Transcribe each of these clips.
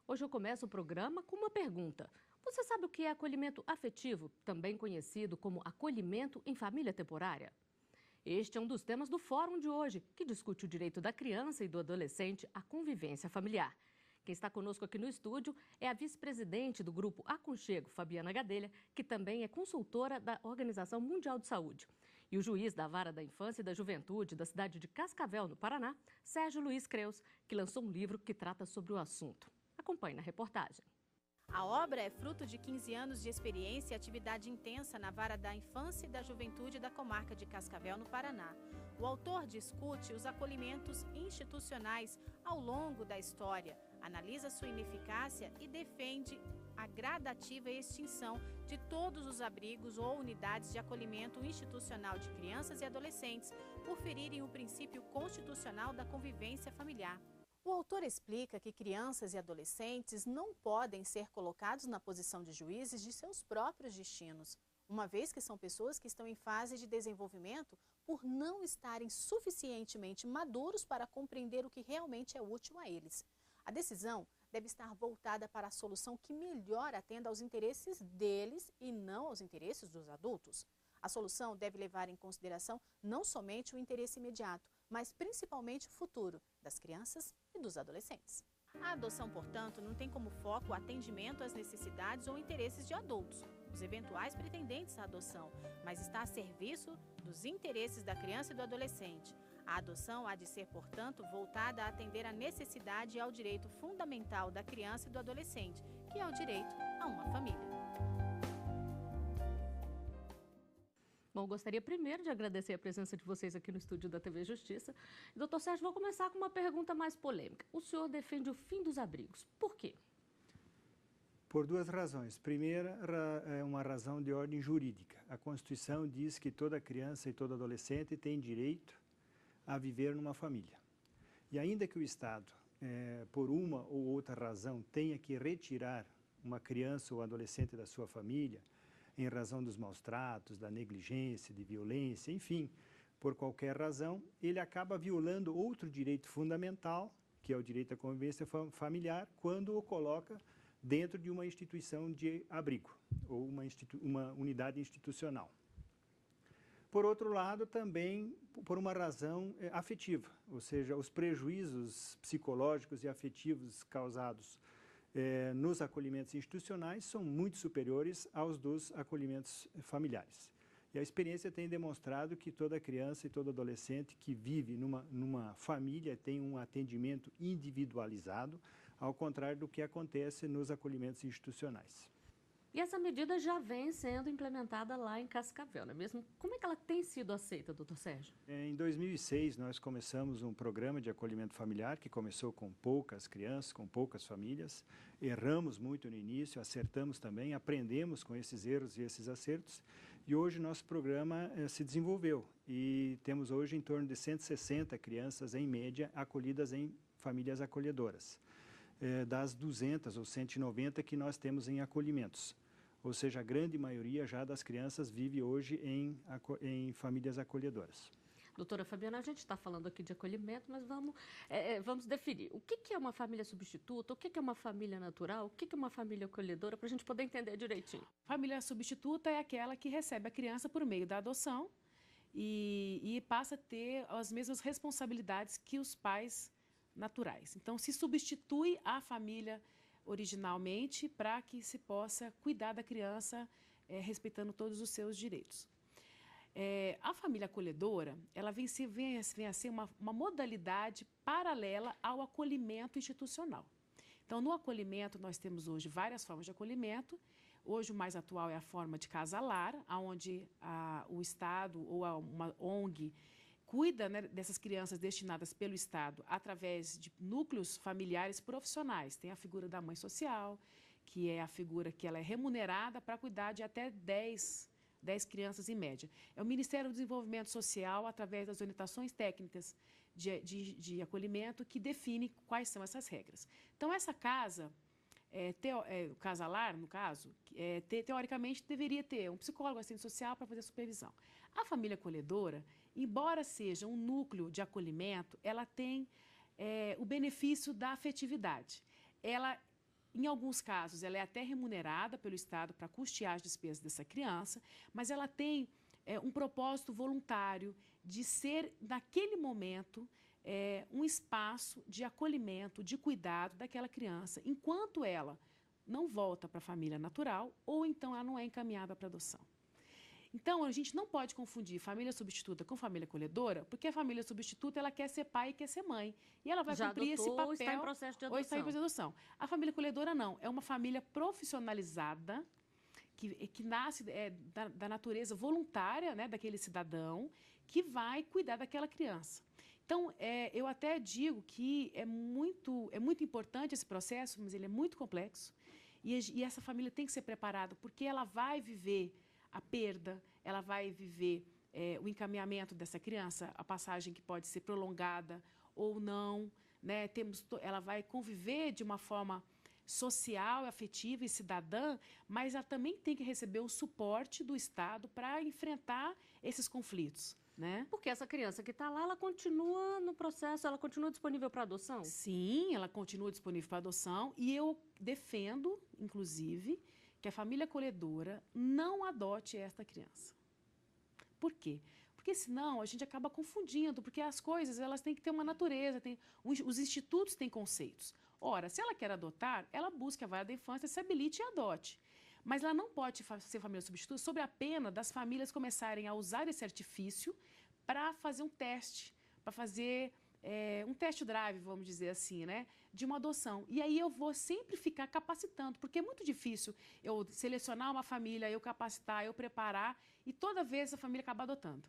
Hoje eu começo o programa com uma pergunta. Você sabe o que é acolhimento afetivo, também conhecido como acolhimento em família temporária? Este é um dos temas do fórum de hoje, que discute o direito da criança e do adolescente à convivência familiar. Quem está conosco aqui no estúdio é a vice-presidente do Grupo Aconchego, Fabiana Gadelha, que também é consultora da Organização Mundial de Saúde. E o juiz da Vara da Infância e da Juventude da cidade de Cascavel, no Paraná, Sérgio Luiz Creus, que lançou um livro que trata sobre o assunto. Acompanhe na reportagem. A obra é fruto de 15 anos de experiência e atividade intensa na Vara da Infância e da Juventude da comarca de Cascavel, no Paraná. O autor discute os acolhimentos institucionais ao longo da história, analisa sua ineficácia e defende a gradativa extinção de todos os abrigos ou unidades de acolhimento institucional de crianças e adolescentes por ferirem o princípio constitucional da convivência familiar. O autor explica que crianças e adolescentes não podem ser colocados na posição de juízes de seus próprios destinos, uma vez que são pessoas que estão em fase de desenvolvimento por não estarem suficientemente maduros para compreender o que realmente é útil a eles. A decisão deve estar voltada para a solução que melhor atenda aos interesses deles e não aos interesses dos adultos. A solução deve levar em consideração não somente o interesse imediato, mas principalmente o futuro das crianças e dos adolescentes. A adoção, portanto, não tem como foco o atendimento às necessidades ou interesses de adultos, os eventuais pretendentes à adoção, mas está a serviço dos interesses da criança e do adolescente. A adoção há de ser, portanto, voltada a atender à necessidade e ao direito fundamental da criança e do adolescente, que é o direito a uma família. Bom, gostaria primeiro de agradecer a presença de vocês aqui no estúdio da TV Justiça. Doutor Sérgio, vou começar com uma pergunta mais polêmica. O senhor defende o fim dos abrigos. Por quê? Por duas razões. Primeira é uma razão de ordem jurídica. A Constituição diz que toda criança e todo adolescente tem direito a viver numa família. E ainda que o Estado, por uma ou outra razão, tenha que retirar uma criança ou adolescente da sua família, em razão dos maus tratos, da negligência, de violência, enfim, por qualquer razão, ele acaba violando outro direito fundamental, que é o direito à convivência familiar, quando o coloca dentro de uma instituição de abrigo, ou uma unidade institucional. Por outro lado, também por uma razão afetiva, ou seja, os prejuízos psicológicos e afetivos causados nos acolhimentos institucionais são muito superiores aos dos acolhimentos familiares. E a experiência tem demonstrado que toda criança e todo adolescente que vive numa família tem um atendimento individualizado, ao contrário do que acontece nos acolhimentos institucionais. E essa medida já vem sendo implementada lá em Cascavel, não é mesmo? Como é que ela tem sido aceita, doutor Sérgio? Em 2006, nós começamos um programa de acolhimento familiar que começou com poucas crianças, com poucas famílias. Erramos muito no início, acertamos também, aprendemos com esses erros e esses acertos. E hoje nosso programa se desenvolveu e temos hoje em torno de 160 crianças, em média, acolhidas em famílias acolhedoras. Das 200 ou 190 que nós temos em acolhimentos. Ou seja, a grande maioria já das crianças vive hoje em famílias acolhedoras. Doutora Fabiana, a gente está falando aqui de acolhimento, mas vamos definir. O que é uma família substituta? O que é uma família natural? O que é uma família acolhedora? Para a gente poder entender direitinho. Família substituta é aquela que recebe a criança por meio da adoção e passa a ter as mesmas responsabilidades que os pais naturais. Então, se substitui a família originalmente para que se possa cuidar da criança respeitando todos os seus direitos. A família acolhedora, ela vem a ser uma modalidade paralela ao acolhimento institucional. Então, no acolhimento, nós temos hoje várias formas de acolhimento. Hoje, o mais atual é a forma de casa-lar, onde o Estado ou uma ONG cuida, né, dessas crianças destinadas pelo Estado através de núcleos familiares profissionais. Tem a figura da mãe social, que é a figura que ela é remunerada para cuidar de até 10 crianças em média. É o Ministério do Desenvolvimento Social, através das orientações técnicas de acolhimento, que define quais são essas regras. Então, essa casa, o casa-lar, no caso, teoricamente deveria ter um psicólogo, assistente social para fazer supervisão. A família acolhedora, embora seja um núcleo de acolhimento, ela tem o benefício da afetividade. Ela Em alguns casos, ela é até remunerada pelo Estado para custear as despesas dessa criança, mas ela tem um propósito voluntário de ser, naquele momento, um espaço de acolhimento, de cuidado daquela criança, enquanto ela não volta para a família natural ou então ela não é encaminhada para adoção. Então, a gente não pode confundir família substituta com família acolhedora, porque a família substituta ela quer ser pai e quer ser mãe. E ela vai cumprir esse papel ou está em processo de adoção. ou está em processo de adoção. A família acolhedora não, é uma família profissionalizada, que nasce da natureza voluntária, né, daquele cidadão, que vai cuidar daquela criança. Então, eu até digo que é muito importante esse processo, mas ele é muito complexo, e essa família tem que ser preparada, porque ela vai viver a perda, ela vai viver o encaminhamento dessa criança, a passagem que pode ser prolongada ou não, né? Ela vai conviver de uma forma social, afetiva e cidadã, mas ela também tem que receber o suporte do Estado para enfrentar esses conflitos, né? Porque essa criança que está lá, ela continua no processo, ela continua disponível para adoção? Sim, ela continua disponível para adoção e eu defendo, inclusive, que a família acolhedora não adote esta criança. Por quê? Porque senão a gente acaba confundindo, porque as coisas elas têm que ter uma natureza, os institutos têm conceitos. Ora, se ela quer adotar, ela busca a vara da infância, se habilite e adote. Mas ela não pode ser família substituta sob a pena das famílias começarem a usar esse artifício para fazer um teste, para fazer um test drive, vamos dizer assim, né, de uma adoção. E aí eu vou sempre ficar capacitando, porque é muito difícil eu selecionar uma família, eu capacitar, eu preparar, e toda vez a família acaba adotando.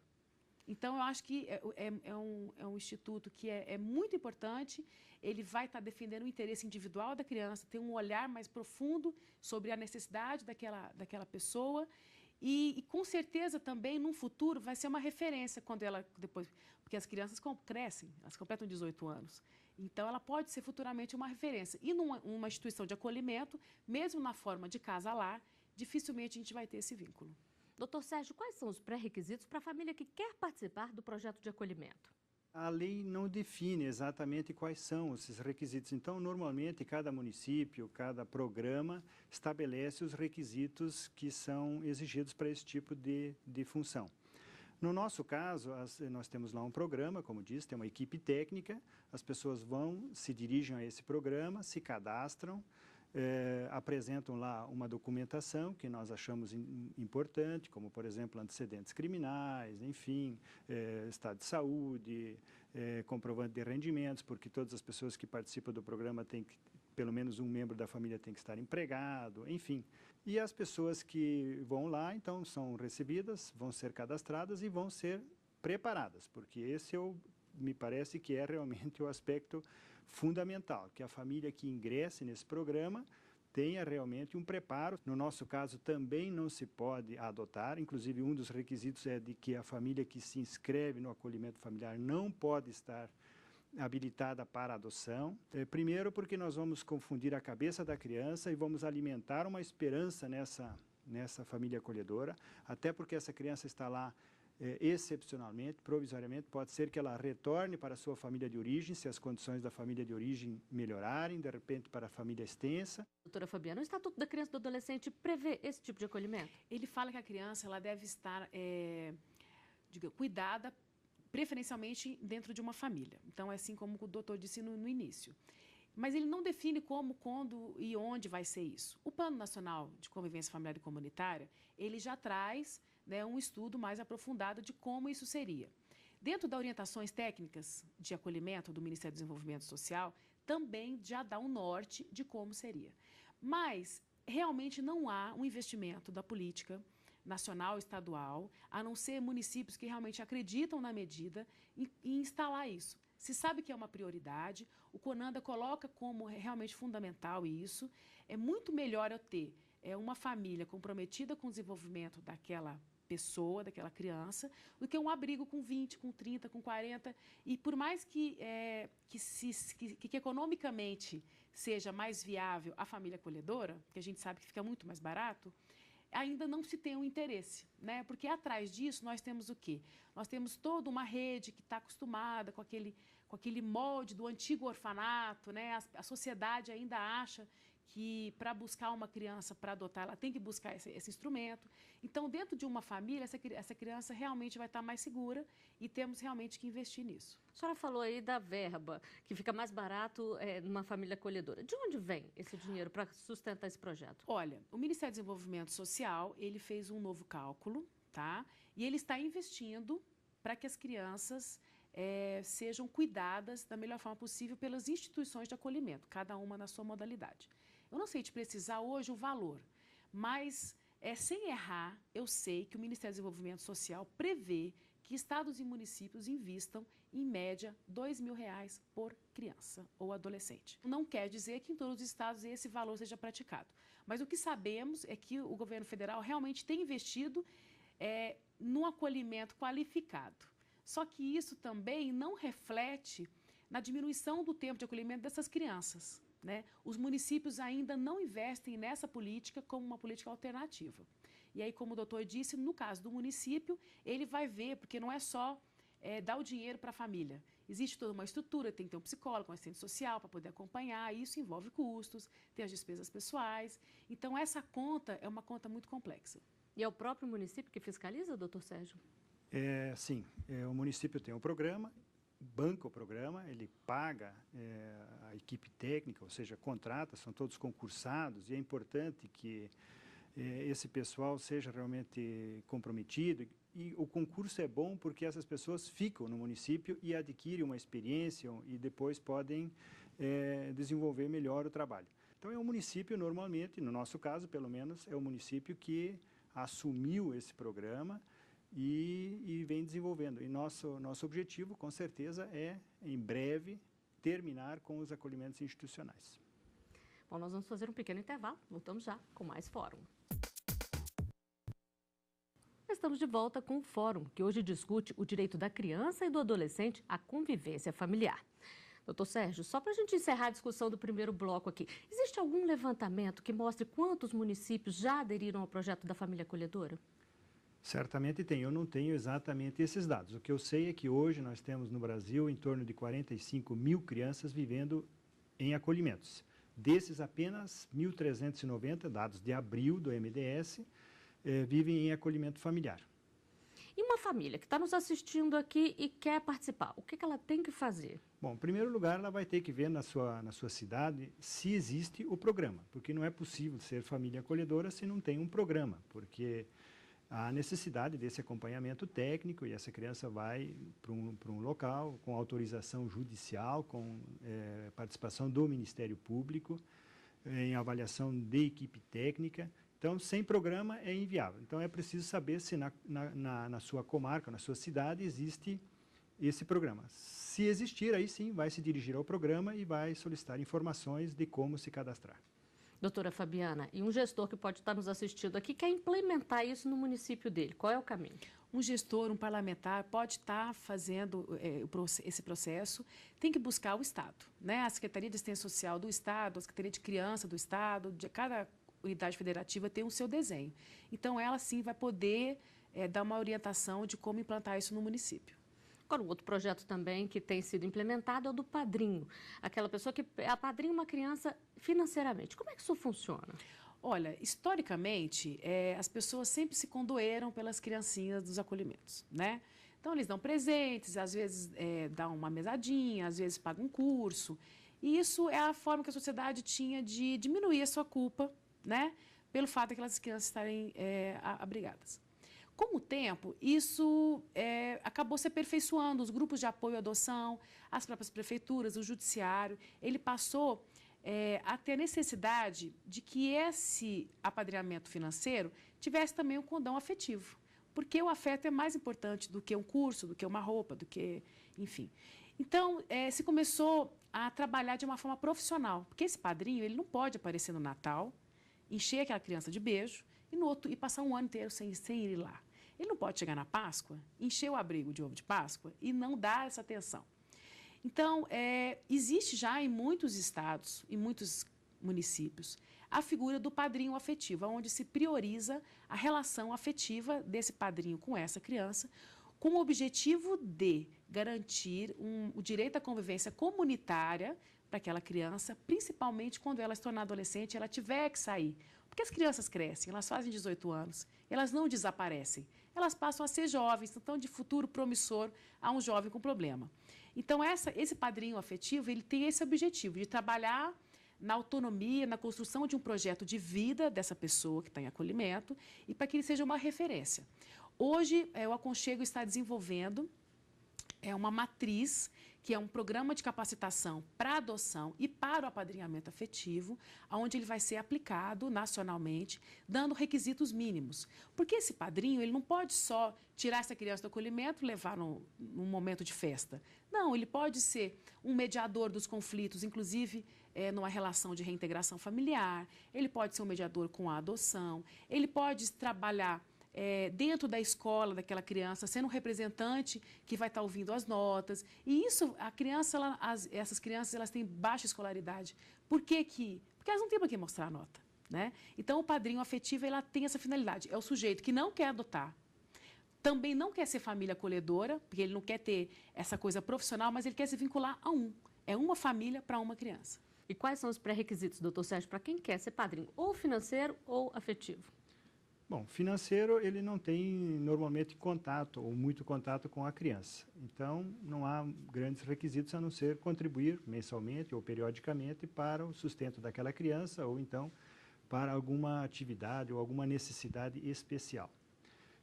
Então, eu acho que é um instituto que é muito importante, ele vai estar defendendo o interesse individual da criança, tem um olhar mais profundo sobre a necessidade daquela pessoa, e com certeza também, num futuro, vai ser uma referência quando ela depois... Porque as crianças crescem, elas completam 18 anos. Então, ela pode ser futuramente uma referência. E numa instituição de acolhimento, mesmo na forma de casa-lar, dificilmente a gente vai ter esse vínculo. Doutor Sérgio, quais são os pré-requisitos para a família que quer participar do projeto de acolhimento? A lei não define exatamente quais são esses requisitos. Então, normalmente, cada município, cada programa estabelece os requisitos que são exigidos para esse tipo de função. No nosso caso, nós temos lá um programa, como disse, tem uma equipe técnica, as pessoas se dirigem a esse programa, se cadastram, apresentam lá uma documentação que nós achamos importante, como, por exemplo, antecedentes criminais, enfim, estado de saúde, comprovante de rendimentos, porque todas as pessoas que participam do programa têm que, pelo menos um membro da família tem que estar empregado, enfim. E as pessoas que vão lá, então, são recebidas, vão ser cadastradas e vão ser preparadas, porque esse me parece que é realmente o aspecto fundamental, que a família que ingresse nesse programa tenha realmente um preparo. No nosso caso, também não se pode adotar, inclusive um dos requisitos é de que a família que se inscreve no acolhimento familiar não pode estar habilitada para adoção. Primeiro, porque nós vamos confundir a cabeça da criança e vamos alimentar uma esperança nessa família acolhedora, até porque essa criança está lá excepcionalmente, provisoriamente, pode ser que ela retorne para a sua família de origem, se as condições da família de origem melhorarem, de repente para a família extensa. Doutora Fabiana, o Estatuto da Criança e do Adolescente prevê esse tipo de acolhimento? Ele fala que a criança ela deve estar cuidada preferencialmente dentro de uma família. Então, é assim como o doutor disse no início. Mas ele não define como, quando e onde vai ser isso. O Plano Nacional de Convivência Familiar e Comunitária, ele já traz um estudo mais aprofundado de como isso seria. Dentro das orientações técnicas de acolhimento do Ministério do Desenvolvimento Social, também já dá um norte de como seria. Mas, realmente, não há um investimento da política nacional, estadual, a não ser municípios que realmente acreditam na medida em instalar isso. Se sabe que é uma prioridade, o CONANDA coloca como realmente fundamental isso. É muito melhor eu ter uma família comprometida com o desenvolvimento daquela pessoa, daquela criança, do que um abrigo com 20, com 30, com 40. E por mais que economicamente seja mais viável a família acolhedora, que a gente sabe que fica muito mais barato, ainda não se tem um interesse, né? Porque atrás disso nós temos o quê? Nós temos toda uma rede que está acostumada com aquele molde do antigo orfanato, né? A sociedade ainda acha que para buscar uma criança, para adotar, ela tem que buscar esse instrumento. Então, dentro de uma família, essa criança realmente vai estar mais segura e temos realmente que investir nisso. A senhora falou aí da verba, que fica mais barato numa família acolhedora. De onde vem esse dinheiro para sustentar esse projeto? Olha, o Ministério do Desenvolvimento Social, ele fez um novo cálculo, tá? E ele está investindo para que as crianças sejam cuidadas da melhor forma possível pelas instituições de acolhimento, cada uma na sua modalidade. Eu não sei te precisar hoje o valor, mas sem errar, eu sei que o Ministério do Desenvolvimento Social prevê que estados e municípios invistam, em média, R$2.000 por criança ou adolescente. Não quer dizer que em todos os estados esse valor seja praticado, mas o que sabemos é que o governo federal realmente tem investido no acolhimento qualificado. Só que isso também não reflete na diminuição do tempo de acolhimento dessas crianças, né? Os municípios ainda não investem nessa política como uma política alternativa. E aí, como o doutor disse, no caso do município, ele vai ver, porque não é só dar o dinheiro para a família. Existe toda uma estrutura, tem que ter um psicólogo, um assistente social para poder acompanhar, isso envolve custos, tem as despesas pessoais. Então, essa conta é uma conta muito complexa. E é o próprio município que fiscaliza, doutor Sérgio? Sim, o município tem um programa, banca o programa, ele paga a equipe técnica, ou seja, contrata, são todos concursados, e é importante que esse pessoal seja realmente comprometido. E o concurso é bom porque essas pessoas ficam no município e adquirem uma experiência e depois podem desenvolver melhor o trabalho. Então, é o município, normalmente, no nosso caso, pelo menos, é o município que assumiu esse programa e vem desenvolvendo. E nosso objetivo, com certeza, é, em breve, terminar com os acolhimentos institucionais. Bom, nós vamos fazer um pequeno intervalo. Voltamos já com mais Fórum. Estamos de volta com o Fórum, que hoje discute o direito da criança e do adolescente à convivência familiar. Doutor Sérgio, só para a gente encerrar a discussão do primeiro bloco aqui, existe algum levantamento que mostre quantos municípios já aderiram ao projeto da família acolhedora? Certamente tem, eu não tenho exatamente esses dados. O que eu sei é que hoje nós temos no Brasil em torno de 45 mil crianças vivendo em acolhimentos. Desses, apenas 1.390, dados de abril do MDS, vivem em acolhimento familiar. E uma família que está nos assistindo aqui e quer participar, o que ela tem que fazer? Bom, em primeiro lugar, ela vai ter que ver na sua cidade se existe o programa, porque não é possível ser família acolhedora se não tem um programa, porque há necessidade desse acompanhamento técnico e essa criança vai para um local com autorização judicial, com participação do Ministério Público, em avaliação de equipe técnica. Então, sem programa é inviável. Então, é preciso saber se na sua comarca, na sua cidade, existe esse programa. Se existir, aí sim, vai se dirigir ao programa e vai solicitar informações de como se cadastrar. Doutora Fabiana, e um gestor que pode estar nos assistindo aqui quer implementar isso no município dele, qual é o caminho? Um gestor, um parlamentar pode estar fazendo esse processo, tem que buscar o Estado, né? A Secretaria de Assistência Social do Estado, a Secretaria de Criança do Estado, de cada unidade federativa tem o seu desenho. Então, ela sim vai poder dar uma orientação de como implantar isso no município. Agora, um outro projeto também que tem sido implementado é o do padrinho. Aquela pessoa que apadrinha uma criança financeiramente. Como é que isso funciona? Olha, historicamente, as pessoas sempre se condoeram pelas criancinhas dos acolhimentos, né? Então, eles dão presentes, às vezes dão uma mesadinha, às vezes pagam um curso. E isso é a forma que a sociedade tinha de diminuir a sua culpa, né? Pelo fato de aquelas crianças estarem abrigadas. Com o tempo, isso acabou se aperfeiçoando, os grupos de apoio à adoção, as próprias prefeituras, o judiciário, ele passou a ter a necessidade de que esse apadrinhamento financeiro tivesse também um condão afetivo, porque o afeto é mais importante do que um curso, do que uma roupa, do que, enfim. Então, se começou a trabalhar de uma forma profissional, porque esse padrinho, ele não pode aparecer no Natal, encher aquela criança de beijo e passar um ano inteiro sem ir lá. Ele não pode chegar na Páscoa, encher o abrigo de ovo de Páscoa e não dar essa atenção. Então, existe já em muitos estados, em muitos municípios, a figura do padrinho afetivo, onde se prioriza a relação afetiva desse padrinho com essa criança, com o objetivo de garantir o direito à convivência comunitária para aquela criança, principalmente quando ela se tornar adolescente, ela tiver que sair. Porque as crianças crescem, elas fazem 18 anos, elas não desaparecem, elas passam a ser jovens, então de futuro promissor a um jovem com problema. Então, esse padrinho afetivo, ele tem esse objetivo de trabalhar na autonomia, na construção de um projeto de vida dessa pessoa que está em acolhimento e para que ele seja uma referência. Hoje, o Aconchego está desenvolvendo uma matriz, que é um programa de capacitação para adoção e para o apadrinhamento afetivo, onde ele vai ser aplicado nacionalmente, dando requisitos mínimos. Porque esse padrinho, ele não pode só tirar essa criança do acolhimento e levar num momento de festa. Não, ele pode ser um mediador dos conflitos, inclusive numa relação de reintegração familiar, ele pode ser um mediador com a adoção, ele pode trabalhar dentro da escola daquela criança, sendo um representante que vai estar ouvindo as notas. E isso, essas crianças, elas têm baixa escolaridade. Por que que? Porque elas não têm para que mostrar a nota, né? Então, o padrinho afetivo, ela tem essa finalidade. É o sujeito que não quer adotar, também não quer ser família acolhedora, porque ele não quer ter essa coisa profissional, mas ele quer se vincular a um. É uma família para uma criança. E quais são os pré-requisitos, doutor Sérgio, para quem quer ser padrinho, ou financeiro ou afetivo? Bom, financeiro, ele não tem normalmente contato, ou muito contato com a criança. Então, não há grandes requisitos a não ser contribuir mensalmente ou periodicamente para o sustento daquela criança, ou então para alguma atividade ou alguma necessidade especial.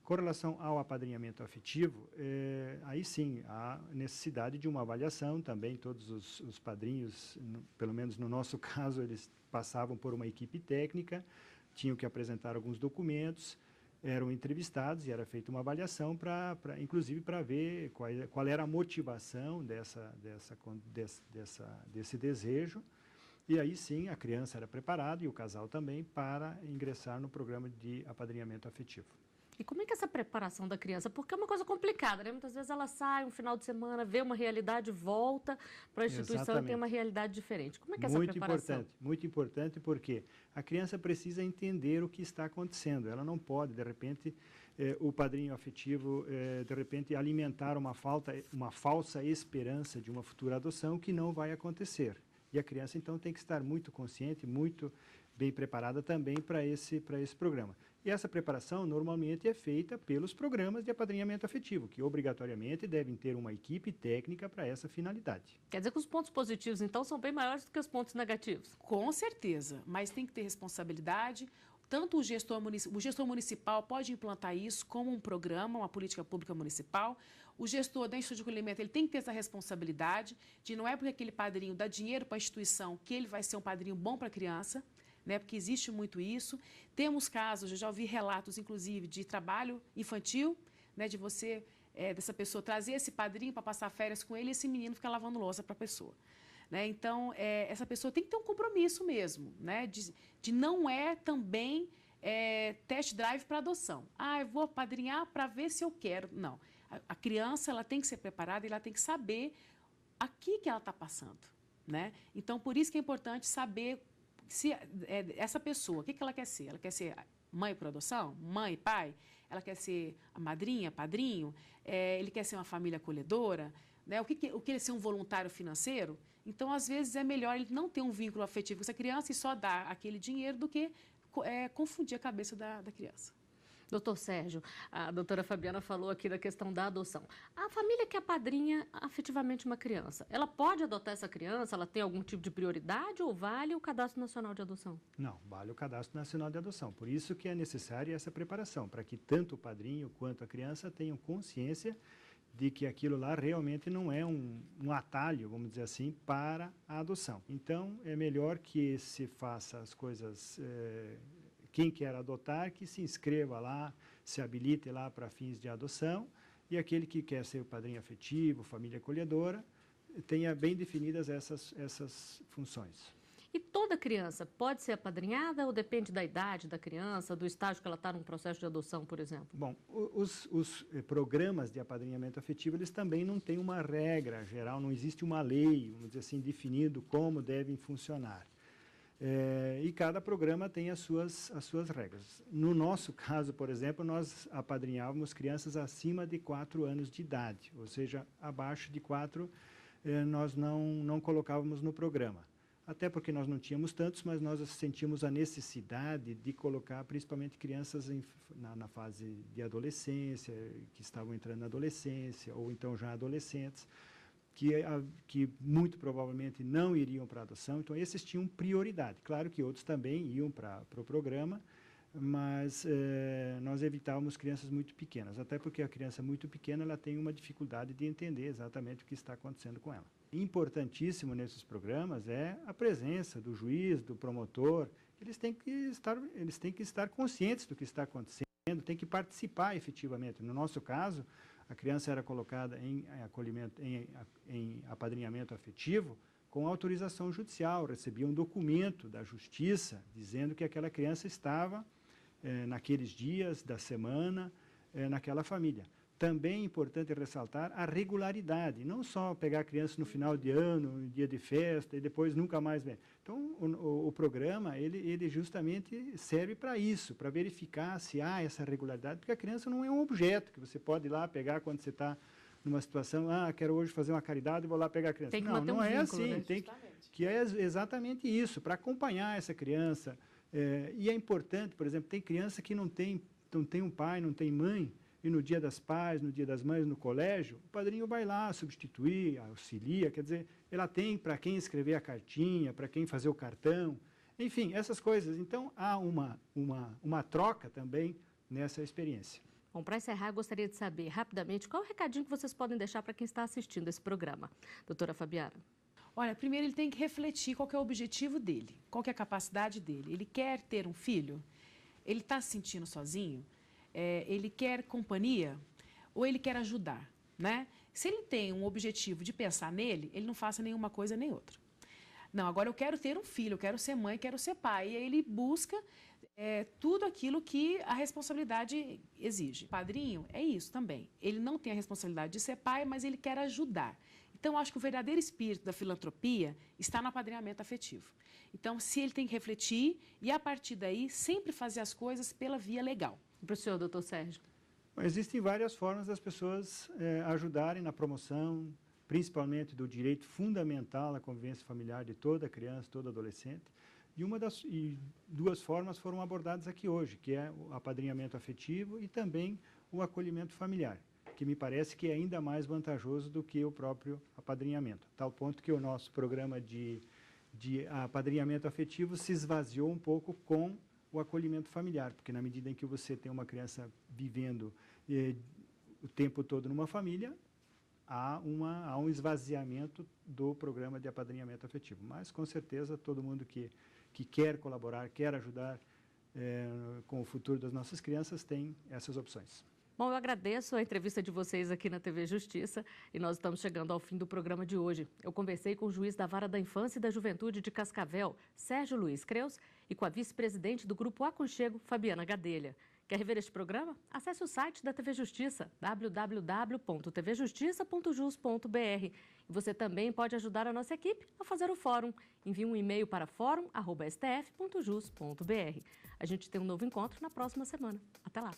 Com relação ao apadrinhamento afetivo, aí sim, há necessidade de uma avaliação também. Todos os padrinhos, pelo menos no nosso caso, eles passavam por uma equipe técnica, tinham que apresentar alguns documentos, eram entrevistados e era feita uma avaliação, inclusive para ver qual era a motivação desse desejo. E aí sim, a criança era preparada e o casal também para ingressar no programa de apadrinhamento afetivo. E como é que é essa preparação da criança? Porque é uma coisa complicada, né? Muitas vezes ela sai um final de semana, vê uma realidade, volta para a instituição Exatamente. e tem uma realidade diferente. Como é que é essa preparação? Muito importante, porque a criança precisa entender o que está acontecendo. Ela não pode, de repente, o padrinho afetivo, de repente, alimentar uma falsa esperança de uma futura adoção que não vai acontecer. E a criança, então, tem que estar muito consciente, muito bem preparada também para esse programa. E essa preparação normalmente é feita pelos programas de apadrinhamento afetivo, que obrigatoriamente devem ter uma equipe técnica para essa finalidade. Quer dizer que os pontos positivos, então, são bem maiores do que os pontos negativos? Com certeza, mas tem que ter responsabilidade. Tanto o gestor municipal pode implantar isso como um programa, uma política pública municipal. O gestor da instituição de acolhimento, ele tem que ter essa responsabilidade de não é porque aquele padrinho dá dinheiro para a instituição que ele vai ser um padrinho bom para a criança, né, porque existe muito isso. Temos casos, eu já ouvi relatos, inclusive, de trabalho infantil, né, de dessa pessoa trazer esse padrinho para passar férias com ele e esse menino ficar lavando louça para a pessoa. Né? Então, essa pessoa tem que ter um compromisso mesmo, né, de não também test drive para adoção. Eu vou apadrinhar para ver se eu quero. Não. A criança, ela tem que ser preparada e ela tem que saber aqui que ela está passando. Né? Então, por isso que é importante saber se essa pessoa, o que ela quer ser? Ela quer ser mãe por adoção? Mãe e pai? Ela quer ser a madrinha, padrinho? Ele quer ser uma família acolhedora? Né? O que ele ser um voluntário financeiro? Então, às vezes, é melhor ele não ter um vínculo afetivo com essa criança e só dar aquele dinheiro do que confundir a cabeça da criança. Doutor Sérgio, a doutora Fabiana falou aqui da questão da adoção. A família que apadrinha afetivamente uma criança, ela pode adotar essa criança? Ela tem algum tipo de prioridade ou vale o Cadastro Nacional de Adoção? Não, vale o Cadastro Nacional de Adoção. Por isso que é necessária essa preparação, para que tanto o padrinho quanto a criança tenham consciência de que aquilo lá realmente não é um atalho, vamos dizer assim, para a adoção. Então, é melhor que se faça as coisas... Quem quer adotar, que se inscreva lá, se habilite lá para fins de adoção, e aquele que quer ser o padrinho afetivo, família acolhedora, tenha bem definidas essas funções. E toda criança pode ser apadrinhada ou depende da idade da criança, do estágio que ela está num processo de adoção, por exemplo? Bom, os programas de apadrinhamento afetivo, eles também não têm uma regra geral, não existe uma lei, vamos dizer assim, definindo como devem funcionar. E cada programa tem as suas regras. No nosso caso, por exemplo, nós apadrinhávamos crianças acima de 4 anos de idade, ou seja, abaixo de 4 nós não colocávamos no programa. Até porque nós não tínhamos tantos, mas nós sentimos a necessidade de colocar principalmente crianças na fase de adolescência, que estavam entrando na adolescência, ou então já adolescentes, que muito provavelmente não iriam para a adoção. Então, esses tinham prioridade. Claro que outros também iam para o programa, mas nós evitávamos crianças muito pequenas, até porque a criança muito pequena ela tem uma dificuldade de entender exatamente o que está acontecendo com ela. Importantíssimo nesses programas é a presença do juiz, do promotor. Eles têm que estar conscientes do que está acontecendo, têm que participar efetivamente. No nosso caso, a criança era colocada em apadrinhamento afetivo com autorização judicial, recebia um documento da justiça dizendo que aquela criança estava naqueles dias da semana naquela família. Também é importante ressaltar a regularidade, não só pegar a criança no final de ano, no dia de festa, e depois nunca mais vem. Então, o programa, ele justamente serve para isso, para verificar se há essa regularidade, porque a criança não é um objeto que você pode ir lá pegar quando você está numa situação, quero hoje fazer uma caridade e vou lá pegar a criança. Tem que não, manter não um é vínculo, assim, né? tem que é exatamente isso, para acompanhar essa criança. E é importante, por exemplo, tem criança que não tem um pai, não tem mãe, e no dia das pais, no dia das mães, no colégio, o padrinho vai lá substituir, auxilia, quer dizer, ela tem para quem escrever a cartinha, para quem fazer o cartão, enfim, essas coisas. Então, há uma troca também nessa experiência. Bom, para encerrar, eu gostaria de saber rapidamente qual é o recadinho que vocês podem deixar para quem está assistindo esse programa. Doutora Fabiana. Olha, primeiro ele tem que refletir qual que é o objetivo dele, qual que é a capacidade dele. Ele quer ter um filho? Ele está se sentindo sozinho? Ele quer companhia ou ele quer ajudar, né? Se ele tem um objetivo de pensar nele, ele não faça nenhuma coisa nem outra. Não, agora eu quero ter um filho, eu quero ser mãe, quero ser pai. E aí ele busca tudo aquilo que a responsabilidade exige. O padrinho é isso também. Ele não tem a responsabilidade de ser pai, mas ele quer ajudar. Então, acho que o verdadeiro espírito da filantropia está no apadrinhamento afetivo. Então, se ele tem que refletir e, a partir daí, sempre fazer as coisas pela via legal. E para o senhor, doutor Sérgio? Existem várias formas das pessoas ajudarem na promoção, principalmente do direito fundamental à convivência familiar de toda criança, todo adolescente. E duas formas foram abordadas aqui hoje, que é o apadrinhamento afetivo e também o acolhimento familiar, que me parece que é ainda mais vantajoso do que o próprio apadrinhamento. Tal ponto que o nosso programa de apadrinhamento afetivo se esvaziou um pouco com o acolhimento familiar, porque na medida em que você tem uma criança vivendo o tempo todo numa família, há um esvaziamento do programa de apadrinhamento afetivo. Mas, com certeza, todo mundo que quer colaborar, quer ajudar com o futuro das nossas crianças, tem essas opções. Bom, eu agradeço a entrevista de vocês aqui na TV Justiça e nós estamos chegando ao fim do programa de hoje. Eu conversei com o juiz da Vara da Infância e da Juventude de Cascavel, Sérgio Luiz Creus, e com a vice-presidente do Grupo Aconchego, Fabiana Gadelha. Quer rever este programa? Acesse o site da TV Justiça, www.tvjustiça.jus.br. E você também pode ajudar a nossa equipe a fazer o fórum. Envie um e-mail para forum@stf.jus.br. A gente tem um novo encontro na próxima semana. Até lá!